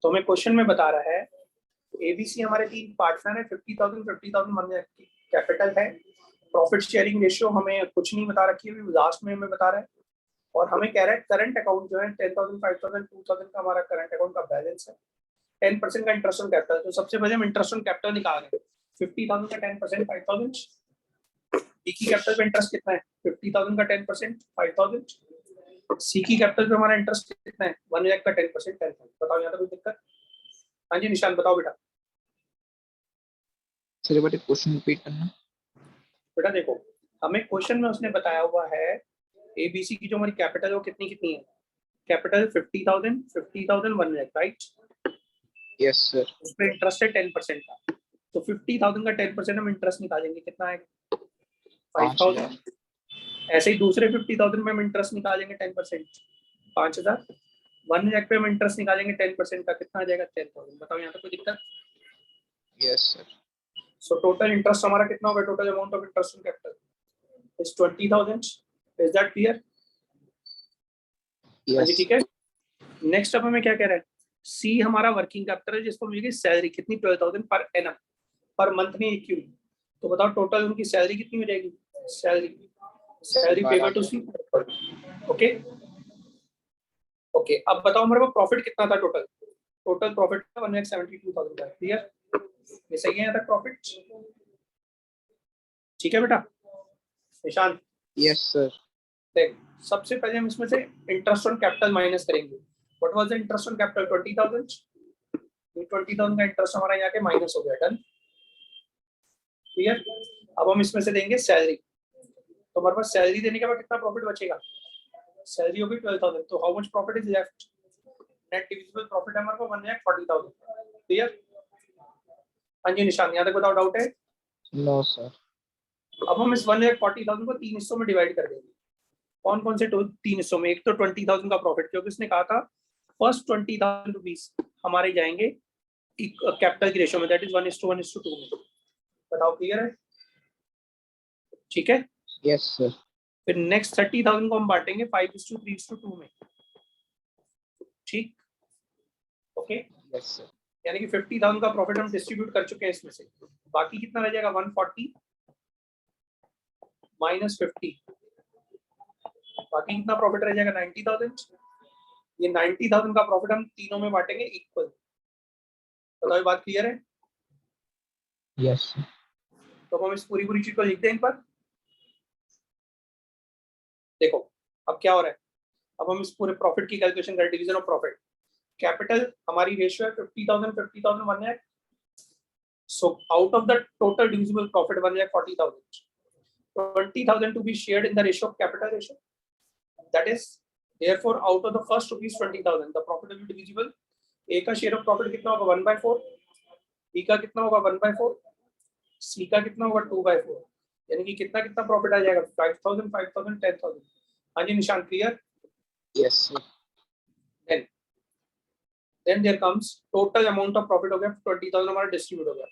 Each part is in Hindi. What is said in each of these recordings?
तो हमें क्वेश्चन में बता रहा है एबीसी हमारे 3 पार्टनर है, 50,000 50,000 वन लाख की कैपिटल है। प्रॉफिट शेयरिंग रेशियो हमें कुछ नहीं बता रखी है, लास्ट में हमें बता रहा है। और हमें कह रहा है करंट अकाउंट जो है 10,000 5,000 2,000 का हमारा करंट अकाउंट का बैलेंस है, 10% का इंटरेस्ट ऑन कैपिटल। तो सबसे पहले हम इंटरेस्ट ऑन कैपिटल निकाल रहे हैं। 50,000 का 10% 5,000। डी की कैपिटल पे इंटरेस्ट कितना है? 50,000 का 10% 5,000। सी की कैपिटल पे हमारा इंटरेस्ट कितना है? 1 लाख का 10% 10,000। बताओ यहाँ तक कोई दिक्कत? हाँ जी निशान बताओ बेटा। सर एक बार क्वेश्चन रिपीट करना। बेटा देखो, हमें क्वेश्चन में उसने बताया हुआ है एबीसी की जो हमारी कैपिटल है वो कितनी कितनी है? Capital 50,000 50,000 1 lakh, right? Yes sir. उस पर इंटरेस्ट है 10% का। तो 50,000 का 10% हम इंटरेस्ट निकालेंगे, कितना आएगा? 5,000। ऐसे ही दूसरे 50,000 में हम इंटरेस्ट निकालेंगे 10%, 5,000। 1 लाख पे हम इंटरेस्ट निकालेंगे 10% का, कितना आ जाएगा? 10,000। बताओ यहाँ तक कोई दिक्कत? Yes sir. So total interest हमारा कितना होगा? Total amount of interest on capital is 20,000। Is that clear? हाँ जी ठीक है। नेक्स्ट अब हमें क्या कह रहा है? सी हमारा वर्किंग कैपिटल है जिसको मिलेगी सैलरी कितनी? 12,000 पर एनम, पर मंथ में एक ही। तो बताओ टोटल उनकी सैलरी कितनी हो जाएगी? Salary payable to C. Okay okay, अब बताओ हमारे पास प्रॉफिट कितना था टोटल? टोटल प्रॉफिट 1,72,000 का। क्लियर? ये सही है यहाँ तक प्रॉफिट? ठीक है बेटा निशांत? Yes sir. देख, सबसे पहले हम इसमें से इंटरेस्ट ऑन कैपिटल माइनस करेंगे। What was the interest on capital? 20,000। ये 20,000 का इंटरेस्ट हमारा यहाँ के माइनस हो गया। डन? क्लियर? अब हम इसमें से देंगे सैलरी। तो हमारे पास सैलरी देने के बाद कितना प्रॉफिट बचेगा? सैलरी होगी 12,000। तो how much profit is left? Net divisible profit हमारे को 1,40,000। क्लियर? हाँ जी निशान, यहाँ तक बताओ डाउट है? No sir. अब हम इस 1,40,000 को 3 हिस्सों में डिवाइड कर देंगे। कौन कौन से 3 हिस्सों में? एक तो 20,000 का प्रॉफिट, क्योंकि उसने कहा था फर्स्ट 20,000 रुपीज हमारे जाएंगे कैपिटल की रेशियो में, दैट इज 1:1:2 में। बताओ क्लियर है? ठीक है। Yes sir. फिर नेक्स्ट 30,000 को हम बांटेंगे 5:3:2 में। ठीक? ओके। Yes sir. यानी कि 50,000 का प्रॉफिट हम डिस्ट्रीब्यूट कर चुके हैं इसमें से। बाकी कितना रह जाएगा? 140 माइनस 50। बाकी कितना प्रॉफिट रह जाएगा? 90,000। ये 90,000 का प्रॉफिट हम तीनों में बांटेंगे इक्वल। बताओ ये बात क्लियर है? Yes sir. तो हम इस पूरी चीज को लिख दें इन पर। देखो अब क्या हो रहा है, अब हम इस पूरे प्रॉफिट की कैलकुलेशन करें। डिवीजन ऑफ प्रॉफिट, कैपिटल हमारी रेशियो है 50,000 50,000 1 lakh. So out of the total divisible profit 1,40,000, 20,000 to be shared in the ratio of capital ratio. That is, therefore, out of the first rupees 20,000, the profit will be divisible. A का शेयर ऑफ प्रॉफिट कितना होगा? 1/4। B का कितना होगा? 1/4। C का कितना होगा? 2/4। यानी कि कितना कितना प्रॉफिट आ जाएगा? 5,000 5,000 10,000। हाँ जी निशान, clear? Yes sir. Then there comes total amount of profit हो गया 20,000 हमारा डिस्ट्रीब्यूट हो गया।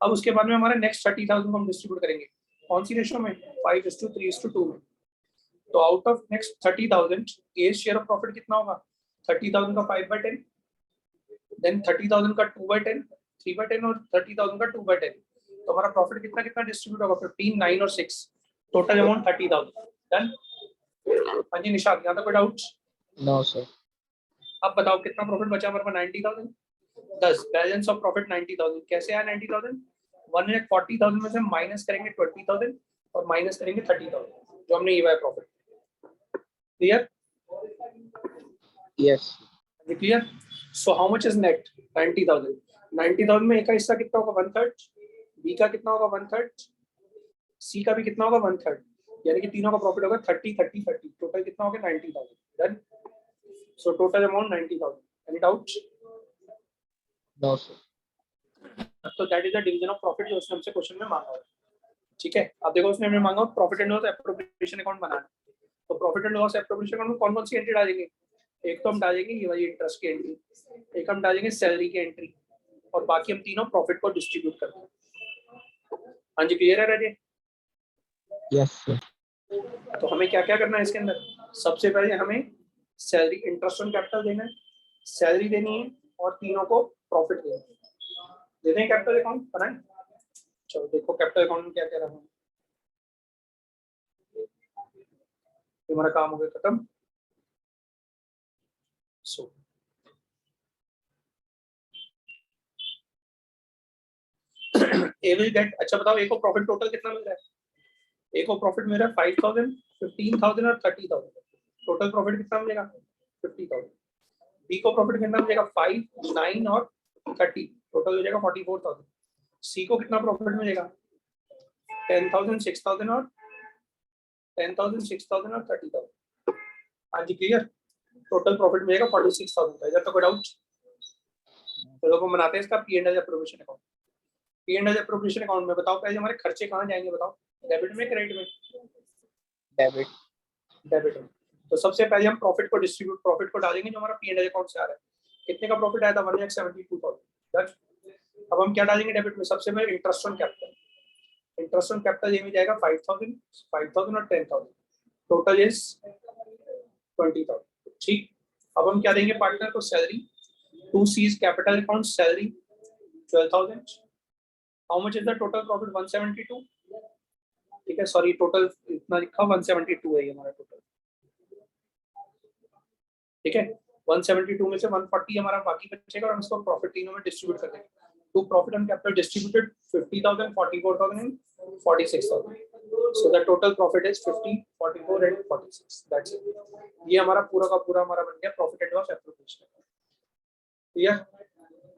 अब उसके बाद में हमारे नेक्स्ट 30,000 को हम डिस्ट्रीब्यूट करेंगे कौन सी रेशियो में? 5:3:2 में। तो out of next 30,000 A share of profit कितना होगा? 30,000 का 5/10, देन 30,000 का 2/10, 3/10 और 30,000 का 2/10। तो हमारा प्रॉफिट कितना कितना डिस्ट्रीब्यूट होगा? 15 9 और 6, टोटल अमाउंट 30,000। डन? हाँ जी निशान, यहाँ तक कोई डाउट? No sir. अब बताओ कितना प्रॉफिट बचा हमारे पास? 90,000। 10 बैलेंस ऑफ प्रॉफिट 90,000। कैसे आया 90,000? 1,40,000 में से माइनस करेंगे 20,000 और माइनस करेंगे 30,000 जो हमने EY profit. Clear? Yes. Clear? So how much is net? 90,000। 90,000 में ए का हिस्सा कितना होगा? 1/3। बी का कितना होगा? 1/3। सी का भी कितना होगा? 1/3। यानी कि तीनों का प्रॉफिट होगा 30 30 30। टोटल कितना हो गया? 90,000। Done? So total amount 90,000। Any doubt? No sir. तो that is the division of profit जो उसने हमसे क्वेश्चन में मांगा है। ठीक है, अब देखो उसने हमें मांगा profit and loss appropriation account बनाना। तो profit and loss appropriation account में कौन कौन सी एंट्री डालेंगे? एक तो हम डालेंगे ये वाली इंटरेस्ट की एंट्री, एक हम डालेंगे सैलरी की एंट्री, और बाकी हम तीनों प्रॉफिट को डिस्ट्रीब्यूट करते हैं। हाँ जी क्लियर है राजे? Yes sir. तो हमें क्या क्या करना है इसके अंदर? सबसे पहले हमें सैलरी इंटरेस्ट ऑन कैपिटल देना है, सैलरी देनी है, और तीनों को प्रॉफिट दे दें कैपिटल अकाउंट बनाएं। चलो देखो कैपिटल अकाउंट में क्या क्या रहा है। हमारा काम हो गया खत्म। सो ए विल गेट, अच्छा बताओ ए को प्रॉफिट टोटल कितना मिल रहा है? ए को प्रॉफिट मिल रहा है 5000, 15000 और 30000। टोटल प्रॉफिट कितना मिलेगा? 50000। बी को प्रॉफिट कितना मिलेगा? 5, 9 और 30, टोटल हो जाएगा 44000। सी को कितना प्रॉफिट मिलेगा? 10000, 6000 और 10000, 6000 और 30000। हाँ जी क्लियर। टोटल प्रॉफिट मिलेगा 46000 का। इधर तो कोई डाउट? तो लोग बनाते हैं इसका P and L appropriation account. P and L appropriation account में बताओ पहले हमारे खर्चे कहाँ जाएंगे? बताओ, डेबिट में क्रेडिट में? डेबिट। डेबिट में। तो सबसे पहले हम प्रॉफिट को डिस्ट्रीब्यूट, प्रॉफिट को डालेंगे जो हमारा पी एंड एल अकाउंट से आ रहा है। कितने का प्रॉफिट आया था? 1,72,000। अब हम क्या डालेंगे डेबिट में? सबसे पहले interest on capital. Interest on capital ये में जाएगा 5000, 5000 और 10000, टोटल इज 20000। ठीक। अब हम क्या देंगे पार्टनर को? Salary. 2 C's capital account salary 12,000। How much is the total profit? 172। ठीक है, सॉरी टोटल इतना लिखा 172 है ये हमारा टोटल। ठीक है, 172 में से 140 हमारा बाकी बचेगा और हम इसको प्रॉफिट तीनों में डिस्ट्रीब्यूट कर देंगे। To profit on capital distributed 50,000, 44,000 and 46,000। So the total profit is 50, 44 and 46। That's it. ये हमारा पूरा का पूरा हमारा बन गया profit and loss appropriation. Clear?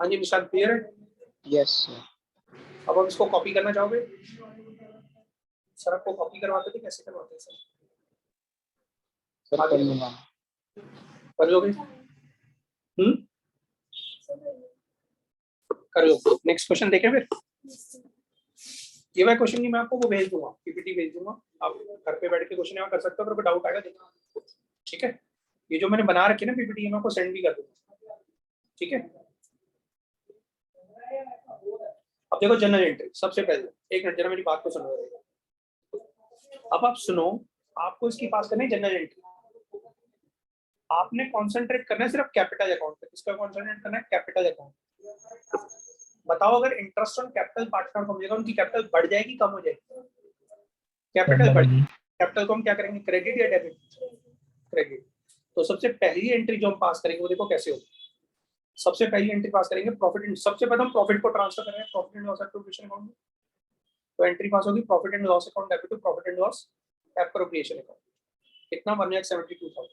हाँ जी निशांत क्लियर है? Yes sir. अब हम इसको कॉपी करना चाहोगे? सर आपको कॉपी करवाते थे, कैसे करवाते हैं सर? सर कर लूंगा। कर लोगे? कर लो। नेक्स्ट क्वेश्चन देखें फिर। ये वाला क्वेश्चन नहीं, मैं आपको वो भेज दूंगा, पीपीटी भेज दूंगा, आप घर पे बैठ के क्वेश्चन यहाँ कर सकते हो। अगर कोई डाउट आएगा देखना। ठीक है, ये जो मैंने बना रखी है ना पीपीटी, मैं आपको सेंड भी कर दूंगा। ठीक है, अब देखो जनरल एंट्री। सबसे पहले एक मिनट जरा मेरी बात को सुनो। अब आप सुनो, आपको इसकी पास करनी है जनरल एंट्री। आपने कॉन्सेंट्रेट करना है सिर्फ कैपिटल अकाउंट पे। किसका कॉन्सेंट्रेट करना है? Capital account. बताओ अगर इंटरेस्ट ऑन कैपिटल पार्टनर को मिलेगा, उनकी कैपिटल बढ़ जाएगी कम हो जाएगी? कैपिटल बढ़। कैपिटल को हम क्या करेंगे? क्रेडिट या डेबिट? क्रेडिट। तो सबसे पहली एंट्री जो हम पास करेंगे वो देखो कैसे होगी। सबसे पहली एंट्री पास करेंगे प्रॉफिट। सबसे पहले हम प्रॉफिट को ट्रांसफर करेंगे profit and loss appropriation account में। तो एंट्री पास होगी profit and loss account debit to profit and loss appropriation account. कितना? 1,72,000।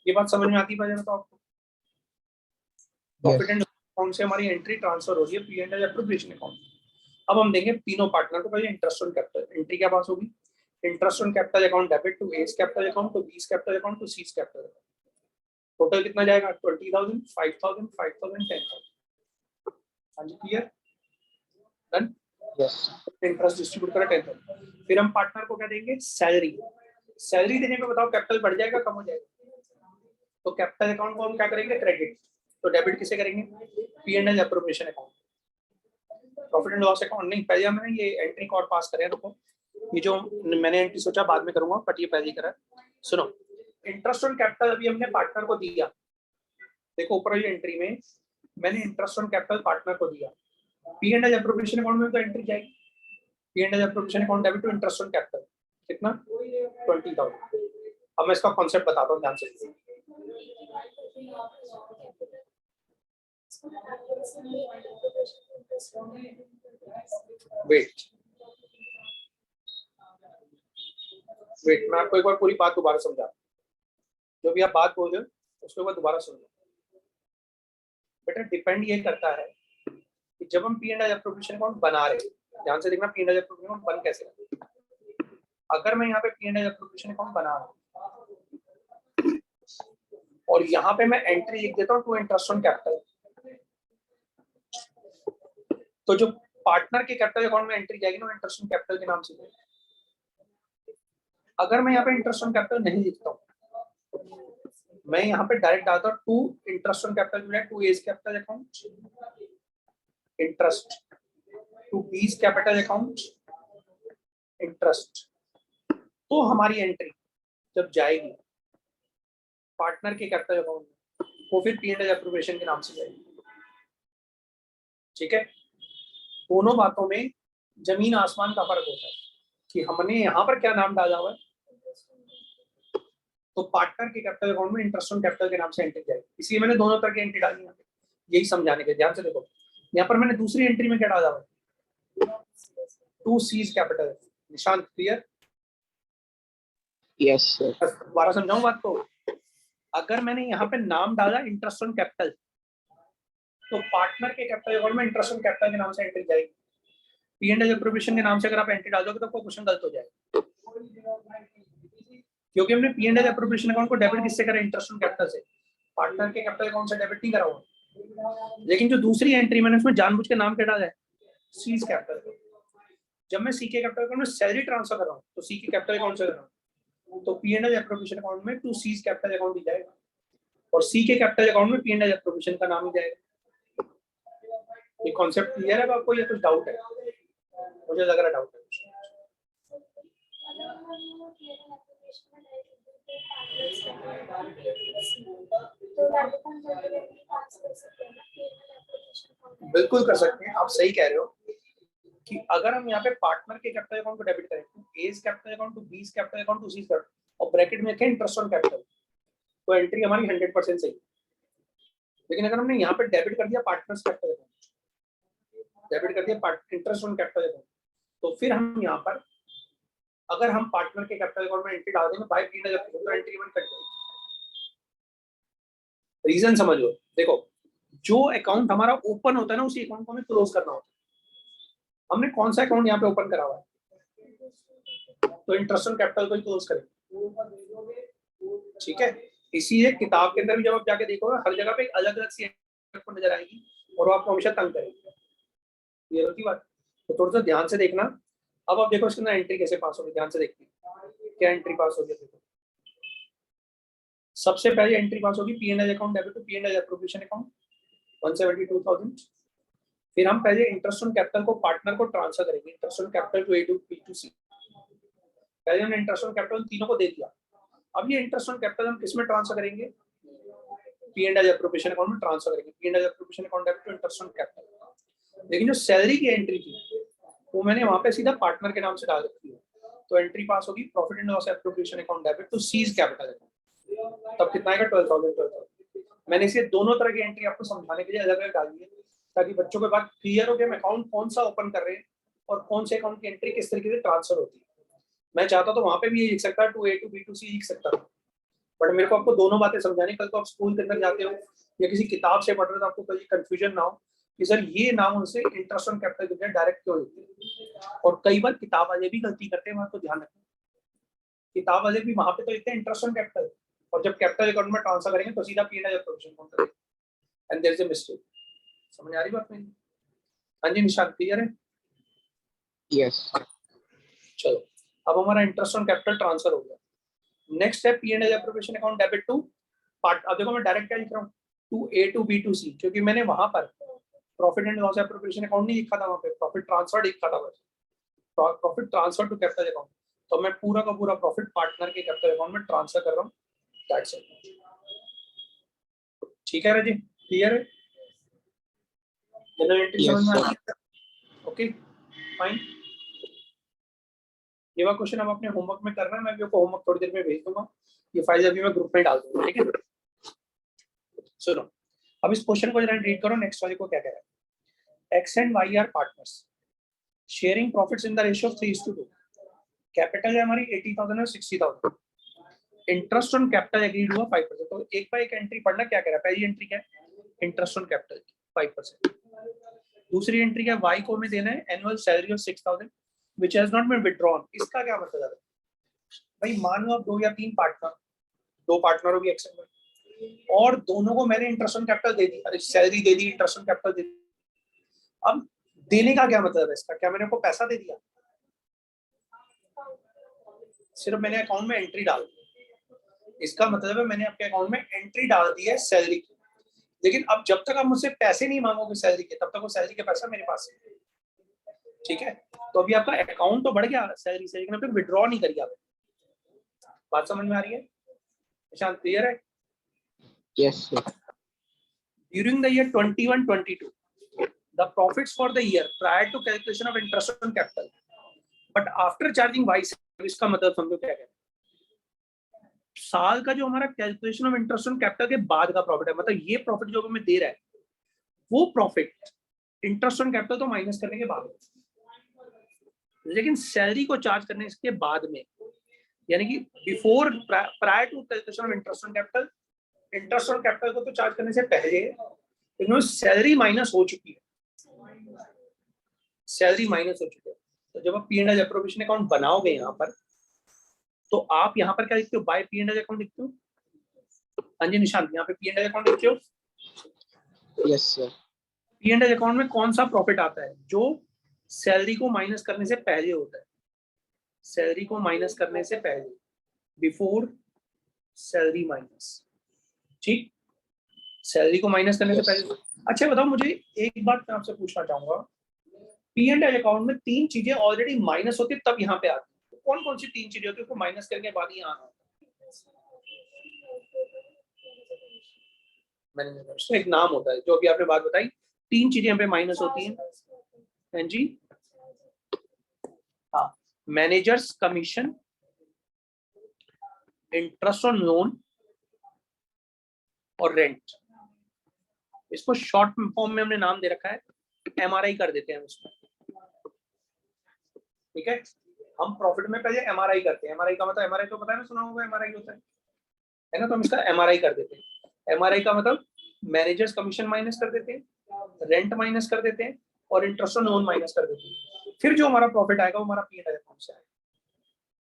ये बात समझ में आती है? बताओ आपको प्रॉफिट एंड अकाउंट से हमारी एंट्री ट्रांसफर हो रही है P and L appropriation account. अब हम देंगे तीनों पार्टनर को पहले इंटरेस्ट ऑन कैपिटल। एंट्री क्या पास होगी? Interest on capital account debit to A's capital account to B's capital account to C's capital account. Total कितना जाएगा? 20,000, 5,000, 5,000, 10,000। हाँ जी clear? Done. Yes. Interest distribute करा 10,000। फिर हम पार्टनर को क्या देंगे? सैलरी। सैलरी देने में बताओ कैपिटल बढ़ जाएगा कम हो जाएगा? तो कैपिटल अकाउंट को हम क्या करेंगे? क्रेडिट। तो डेबिट किसे करेंगे? P and L appropriation account. Profit and loss account नहीं, पहले हमने ये एंट्री कोड पास करें। रुको, ये जो मैंने एंट्री सोचा बाद में करूंगा, बट ये पहले ही करा। सुनो, इंटरेस्ट ऑन कैपिटल अभी हमने पार्टनर को दिया। देखो ऊपर ये एंट्री में मैंने इंटरेस्ट ऑन कैपिटल पार्टनर को दिया। P and L appropriation account में तो एंट्री जाएगी P and L appropriation account debit to interest on capital. कितना? 20,000। अब मैं इसका कॉन्सेप्ट बताता हूँ ध्यान से। वेट मैं आपको एक बार पूरी बात दोबारा समझा। जो भी आप बात बोल रहे हो उसको एक बार दोबारा सुन लो बेटा। डिपेंड ये करता है कि जब हम P and L appropriation account बना रहे हैं, ध्यान से देखना P and L appropriation account बन कैसे रहा। अगर मैं यहाँ पे P and L appropriation account बना रहा हूँ और यहाँ पे मैं एंट्री लिख देता हूँ टू इंटरेस्ट ऑन कैपिटल, तो जो पार्टनर के कैपिटल अकाउंट में एंट्री जाएगी ना इंटरेस्ट ऑन कैपिटल के नाम से। अगर मैं यहाँ पे इंटरेस्ट ऑन कैपिटल नहीं लिखता हूँ, मैं यहाँ पे डायरेक्ट डालता हूँ to interest on capital to A's capital account, interest to B's capital account, interest, तो हमारी एंट्री जब जाएगी पार्टनर के कैपिटल अकाउंट में वो फिर पी एंड एल एप्रोप्रिएशन के नाम से जाएगी। ठीक है, दोनों बातों में जमीन आसमान का फर्क होता है कि हमने यहाँ पर क्या नाम डाला हुआ है। तो पार्टनर के कैपिटल अकाउंट में इंटरेस्ट ऑन कैपिटल के नाम से एंट्री जाएगी, इसलिए मैंने दोनों तरह की एंट्री डाली है, यही समझाने के। ध्यान से देखो, यहाँ पर मैंने दूसरी एंट्री में क्या डाला हुआ है, to C's capital. Nishant clear? Yes sir. दोबारा समझाऊं बात को। अगर मैंने यहाँ पे नाम डाला इंटरेस्ट ऑन कैपिटल, तो पार्टनर के कैपिटल अकाउंट में इंटरेस्ट ऑन कैपिटल के नाम से एंट्री जाएगी। पी एंड एल एप्रोप्रिएशन के नाम से अगर आप एंट्री डाल दोगे तो आपको क्वेश्चन गलत हो जाएगा, क्योंकि हमने P and L appropriation account को डेबिट किससे करा, इंटरेस्ट ऑन कैपिटल से। पार्टनर के कैपिटल अकाउंट से डेबिट नहीं करा हुआ। लेकिन जो दूसरी एंट्री मैंने उसमें जानबूझ के नाम क्या डाला है, सीज कैपिटल। जब मैं सी के कैपिटल अकाउंट में सैलरी ट्रांसफर कर रहा हूँ तो सी के कैपिटल अकाउंट से कर रहा हूँ, तो P and L appropriation account में टू सीज कैपिटल अकाउंट ही जाएगा, और सी के कैपिटल अकाउंट में पी एंड एल एप्रोप्रिएशन का नाम ही जाएगा। ये कॉन्सेप्ट क्लियर है आपको या कुछ डाउट है? मुझे लग रहा डाउट है। बिल्कुल कर सकते हैं, आप सही कह रहे हो कि अगर हम यहाँ पे पार्टनर के कैपिटल अकाउंट को डेबिट करें तो A's capital account to B's capital account to C's capital और ब्रैकेट में रखें इंटरेस्ट ऑन कैपिटल, तो एंट्री हमारी 100% सही। लेकिन अगर हमने यहाँ पे डेबिट कर दिया पार्टनर्स कैपिटल अकाउंट, डेबिट कर दिया इंटरेस्ट ऑन कैपिटल अकाउंट, तो फिर हम यहाँ पर अगर हम पार्टनर के कैपिटल अकाउंट में एंट्री डाल देंगे बाय पी एंड एल तो एंट्री वन कट जाएगी। रीजन समझो, देखो जो अकाउंट हमारा ओपन होता है ना उसी अकाउंट को हमें क्लोज करना होता है। हमने कौन सा अकाउंट यहाँ पे ओपन करा हुआ है, तो इंटरेस्ट ऑन कैपिटल को ही क्लोज करेंगे, ठीक है। इसीलिए किताब के अंदर भी जब आप जाके देखोगे हर जगह पे अलग अलग सी आपको नजर आएगी और वो आपको हमेशा तंग करेगी, ये होती बात। तो थोड़ा सा ध्यान से देखना। अब आप देखो इसके अंदर एंट्री कैसे पास होगी, ध्यान से देखते हैं क्या एंट्री पास होगी। देखो सबसे पहले एंट्री पास होगी P and L account debit to P and L appropriation account 172,000। फिर हम पहले इंटरेस्ट ऑन कैपिटल को पार्टनर को ट्रांसफर करेंगे, interest on capital to A to B to C. पहले हमने इंटरेस्ट ऑन कैपिटल तीनों को दे दिया, अब ये इंटरेस्ट ऑन कैपिटल हम किस में ट्रांसफर करेंगे, P and L appropriation account में ट्रांसफर करेंगे, P and L appropriation account debit to interest on capital. लेकिन जो सैलरी की एंट्री थी वो मैंने वहां पे सीधा पार्टनर के नाम से डाल रखी है, तो एंट्री पास होगी profit and loss appropriation account debit to C's capital account. तब कितना आएगा 12,000। मैंने इसे दोनों तरह की एंट्री आपको समझाने के लिए अलग अलग डाली है ताकि बच्चों के बाद क्लियर हो कि हम अकाउंट कौन सा ओपन कर रहे हैं और कौन से अकाउंट की एंट्री किस तरीके से ट्रांसफर होती है। मैं चाहता तो वहां पे भी ये लिख सकता to A to B to C लिख सकता था, बट मेरे को आपको दोनों बातें समझानी। कल को आप स्कूल के अंदर जाते हो या किसी किताब से पढ़ रहे हो तो आपको कभी कंफ्यूजन ना हो कि सर ये नाम उनसे इंटरेस्ट ऑन कैपिटल के डायरेक्ट क्यों लिखते हैं। और कई बार किताब वाले भी गलती करते हैं, वहां तो ध्यान रखें। किताब वाले भी वहां पे तो लिखते हैं इंटरेस्ट ऑन कैपिटल और जब कैपिटल अकाउंट में ट्रांसफर करेंगे तो सीधा P and L provision account करेंगे, and there is a mistake. समझ आ रही बात मेरी? हाँ जी निशांत, क्लियर है? यस। चलो अब हमारा इंटरेस्ट ऑन कैपिटल ट्रांसफर हो गया। नेक्स्ट है P and L appropriation account debit to part. अब देखो मैं डायरेक्ट क्या लिख रहा हूँ, to A to B to C, क्योंकि मैंने वहां पर profit and loss appropriation account नहीं लिखा था, वहां पे प्रॉफिट ट्रांसफर लिखा था, बस profit transfer to capital account. तो मैं पूरा का पूरा प्रॉफिट पार्टनर के कैपिटल अकाउंट में ट्रांसफर कर रहा हूँ, दैट्स इट। ठीक है राजी, क्लियर है? जनरल एंट्री समझ में आ रही है? Okay fine. ये वाला क्वेश्चन अब अपने होमवर्क में करना है, मैं भी आपको होमवर्क थोड़ी देर में भेज दूंगा, ये फाइल अभी मैं ग्रुप में डाल दूंगा, ठीक है। सुनो अब इस क्वेश्चन को जरा रीड करो, नेक्स्ट वाले को क्या कह रहा है। X and Y are partners sharing profits in the ratio of 3:2। Capital है हमारी 80,000 और 60,000। इंटरेस्ट ऑन कैपिटल एग्रीड हुआ 5%। तो एक बाय एक एंट्री पढ़ना, क्या कह रहा है। पहली एंट्री क्या है, इंटरेस्ट ऑन कैपिटल 5%। दूसरी एंट्री क्या है, वाई को हमें देना है annual salary of 6,000 which has not been withdrawn। इसका क्या मतलब है भाई, मान लो आप 2 या 3 पार्टनर, 2 पार्टनरों की एक्शन में, और दोनों को मैंने इंटरेस्ट ऑन कैपिटल दे दी, अरे सैलरी दे दी, इंटरेस्ट ऑन कैपिटल दे दी। अब देने का क्या मतलब है इसका, क्या मैंने आपको पैसा दे दिया, सिर्फ मैंने अकाउंट में एंट्री डाल दी। इसका मतलब है मैंने आपके अकाउंट में एंट्री डाल दी है सैलरी की, लेकिन अब जब तक आप मुझसे पैसे नहीं मांगोगे सैलरी के, तब तक वो सैलरी के पैसा मेरे पास है, ठीक है। तो अभी आपका अकाउंट तो बढ़ गया सैलरी से, लेकिन आपने विड्रॉ नहीं करी आप। बात समझ में आ रही है निशांत, क्लियर है? Yes sir. During the year 21-22 the profits for the year prior to calculation of interest on capital, but after charging vice, इसका मतलब समझो क्या कहते हैं, साल का जो हमारा calculation of interest on capital के बाद का प्रॉफिट है, मतलब ये प्रॉफिट जो हमें दे रहा है वो प्रॉफिट इंटरेस्ट ऑन कैपिटल तो माइनस करने के बाद, लेकिन सैलरी को चार्ज करने के बाद में, यानी कि before prior to calculation of interest on capital, interest on capital को तो चार्ज करने से पहले इन्होंने सैलरी माइनस हो चुकी है, सैलरी माइनस हो चुकी है। तो जब आप P and L appropriation account बनाओगे यहाँ पर, तो आप यहाँ पर क्या लिखते हो, by P and L account लिखते हो। हाँ जी निशांत, यहाँ पे पी एंड एल अकाउंट लिखते हो। Yes sir. P and L account में कौन सा प्रॉफिट आता है, जो सैलरी को माइनस करने से पहले होता है, सैलरी को माइनस करने से पहले, बिफोर सैलरी माइनस, ठीक, सैलरी को माइनस करने से पहले। अच्छा बताओ मुझे एक बात मैं आपसे पूछना चाहूंगा, पी एंड एल अकाउंट में तीन चीजें ऑलरेडी माइनस होती है तब यहाँ पे आती है, तो कौन कौन सी तीन चीजें होती है उसको माइनस करने के बाद यहाँ आना, मैंने उसका एक नाम होता है, जो अभी आपने बात बताई, तीन चीजें यहाँ पे माइनस होती हैं। हाँ जी, हाँ, managers commission, interest on loan और रेंट। इसको शॉर्ट फॉर्म में हमने नाम दे रखा है एमआरआई कर देते हैं इसमें, ठीक है। हम प्रॉफिट में पहले एमआरआई करते हैं, एमआरआई का मतलब, एमआरआई तो पता है ना, सुना होगा एमआरआई होता है ना, तो हम इसका एमआरआई कर देते हैं। एमआरआई का मतलब मैनेजर्स कमीशन माइनस कर देते हैं, रेंट माइनस कर देते हैं और इंटरेस्ट ऑन लोन माइनस कर देते हैं, फिर जो हमारा प्रॉफिट आएगा वो हमारा पी एंड एल अकाउंट से आएगा,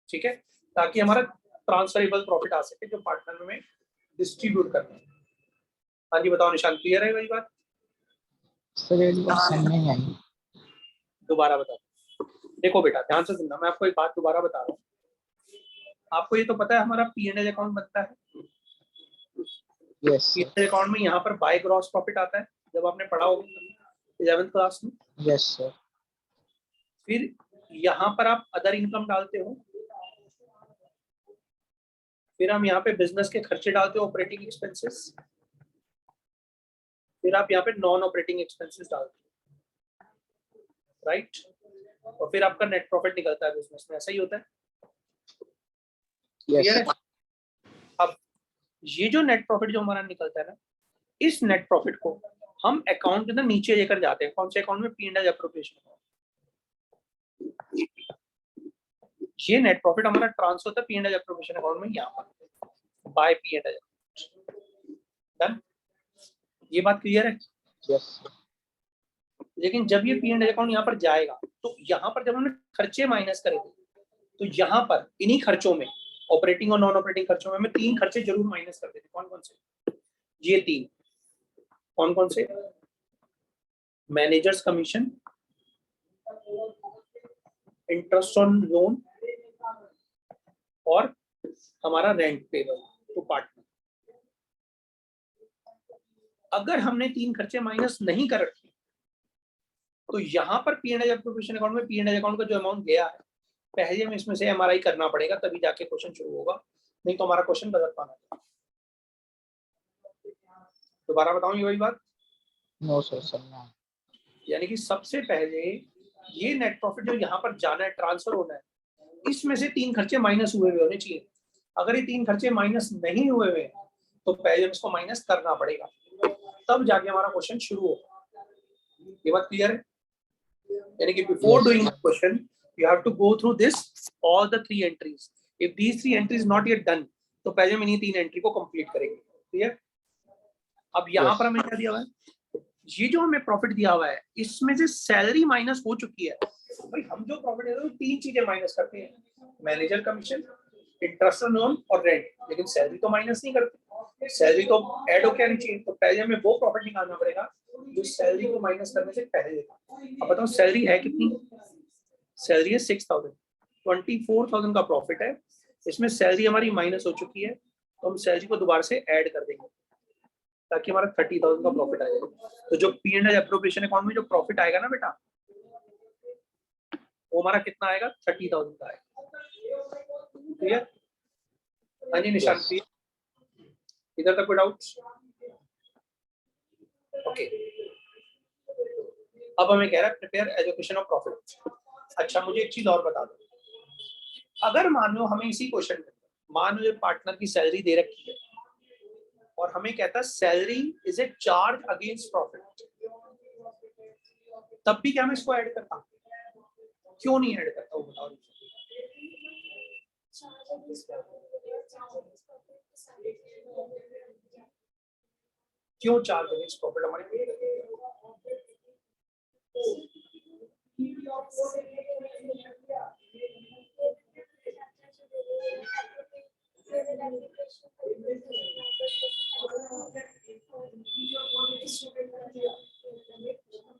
ठीक है, ताकि हमारा ट्रांसफरेबल प्रॉफिट आ सके जो पार्टनर में डिस्ट्रीब्यूट करना है। हाँ जी बताओ निशान, क्लियर है वही बात? सर एक बार समझ नहीं आई। दोबारा बताओ, देखो बेटा ध्यान से सुनना, मैं आपको एक बात दोबारा बता रहा हूँ। आपको ये तो पता है हमारा पी एंड एल अकाउंट बनता है, yes P and L account में यहाँ पर बाय ग्रॉस प्रॉफिट आता है, जब आपने पढ़ा होगा 11th क्लास में। Yes sir. फिर यहाँ पर आप अदर इनकम डालते हो, फिर हम यहाँ पे बिजनेस के खर्चे डालते हो, ऑपरेटिंग एक्सपेंसेस, फिर आप यहाँ पे नॉन ऑपरेटिंग एक्सपेंसेस डालते हो, राइट, और फिर आपका नेट प्रॉफिट निकलता है बिजनेस में, ऐसा ही होता है, क्लियर है? अब ये जो नेट प्रॉफिट जो हमारा निकलता है ना, इस नेट प्रॉफिट को हम अकाउंट के अंदर नीचे लेकर जाते हैं, कौन से अकाउंट में, P and L appropriation account. ये नेट प्रॉफिट हमारा ट्रांसफर होता है P and L appropriation account में, यहाँ पर by P and L. Done, ये बात क्लियर है? यस। लेकिन जब ये पी एंड एल अकाउंट यहाँ पर जाएगा, तो यहाँ पर जब हमने खर्चे माइनस करे थे, तो यहाँ पर इन्हीं खर्चों में, ऑपरेटिंग और नॉन ऑपरेटिंग खर्चों में हमें तीन खर्चे जरूर माइनस कर देते। कौन कौन से? ये तीन, कौन कौन से? Managers commission, interest on loan और हमारा रेंट पेबल टू पार्टनर। अगर हमने तीन खर्चे माइनस नहीं कर रखे, तो यहाँ पर P and L appropriation account में पी एंड एल अकाउंट का जो अमाउंट गया है, पहले हमें इसमें से एमआरआई करना पड़ेगा, तभी जाके क्वेश्चन शुरू होगा, नहीं तो हमारा क्वेश्चन गलत पाना। दोबारा बताऊं ये वही बात? नो सर, समझा। यानी कि सबसे पहले ये नेट प्रॉफिट जो यहाँ पर जाना है, ट्रांसफर होना है, इसमें से तीन खर्चे माइनस हुए हुए होने चाहिए। अगर ये तीन खर्चे माइनस नहीं हुए हुए तो पहले हम इसको माइनस करना पड़ेगा, तब जाके हमारा क्वेश्चन शुरू होगा। ये बात क्लियर है? यानी कि before doing the question you have to go through this all the three entries. If these three entries not yet done, तो पहले हम इन्हीं तीन एंट्री को कंप्लीट करेंगे। क्लियर? अब यहाँ पर हमें क्या दिया हुआ है, ये जो हमें प्रॉफिट दिया हुआ है, इसमें से सैलरी माइनस हो चुकी है। भाई हम जो प्रॉफिट है तीन चीजें माइनस करते हैं, manager commission, interest on loan और रेंट, लेकिन सैलरी तो माइनस नहीं करते, सैलरी तो ऐड हो क्या नहीं चाहिए, तो पहले हमें वो प्रॉफिट निकालना पड़ेगा जो सैलरी को माइनस करने से पहले था। अब बताओ सैलरी है कितनी? सैलरी है 6000, 24,000 का प्रॉफिट है, इसमें सैलरी हमारी माइनस हो चुकी है, तो हम सैलरी को दोबारा से ऐड कर देंगे ताकि हमारा 30,000 का प्रॉफिट आएगा। तो जो P and L appropriation account में जो प्रॉफिट आएगा ना बेटा, वो हमारा कितना आएगा? 30,000 का आएगा। क्लियर? हाँ जी निशान, क्लियर? इधर तक कोई डाउट? ओके, अब हमें कह रहा है प्रिपेयर एलोकेशन ऑफ प्रॉफिट। अच्छा मुझे एक चीज और बता दो, अगर मान लो हमें इसी क्वेश्चन में मान लो पार्टनर की सैलरी दे रखी है और हमें कहता है salary is a charge against profit, तब भी क्या मैं इसको ऐड करता? क्यों नहीं ऐड करता वो बताओ। क्यों चार्ज अगेंस्ट प्रॉफिट हमारी?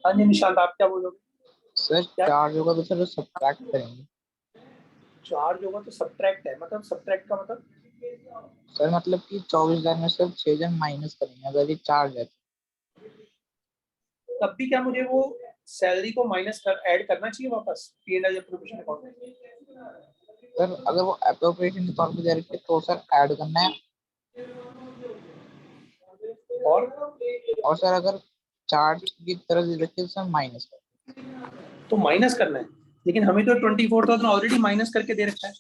हाँ जी निशांत आप क्या बोलोगे? सर चार्ज होगा तो सर सब्ट्रैक्ट करेंगे। चार्ज होगा तो सब्ट्रैक्ट है, मतलब सब्ट्रैक्ट का मतलब सर मतलब कि 24,000 में सिर्फ 6 जन माइनस करेंगे अगर ये चार्ज है। तब भी क्या मुझे वो सैलरी को माइनस कर ऐड करना चाहिए वापस P&L प्रोविजन अकाउंट में? सर अगर वो एप्रोप्रिएशन के तौर पे दे रखे तो सर ऐड करना है, और सर अगर चार्ज की तरह दे रखे तो सर माइनस तो माइनस करना है, लेकिन हमें तो 24,000 ऑलरेडी माइनस करके दे रखा है।